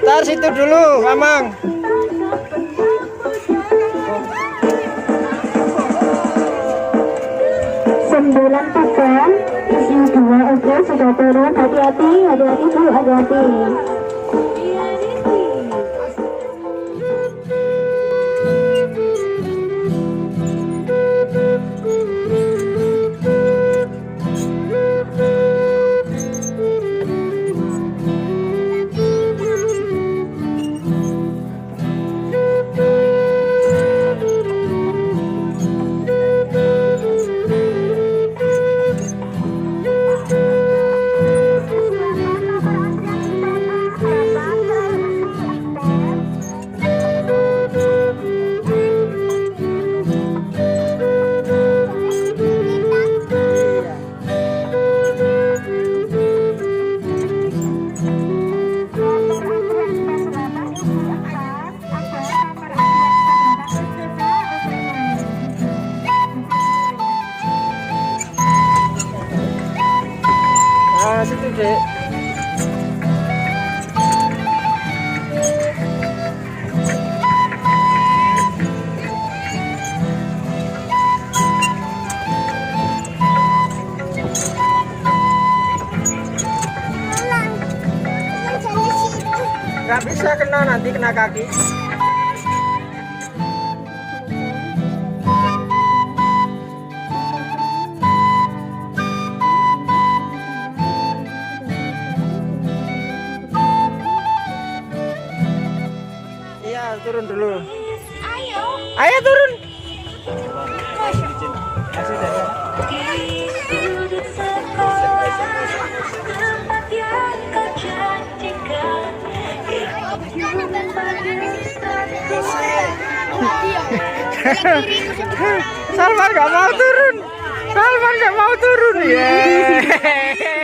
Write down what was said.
Tar situ dulu, Mamang. Sembilan paket, isi dua, oke sudah turun. Hati-hati, hati-hati Bu, hati-hati. Ah, situ, Dek. Nggak bisa kena, nanti kena kaki. Iya, turun dulu. Ayo turun. Salman nggak mau turun. Salman nggak mau turun. Yeah.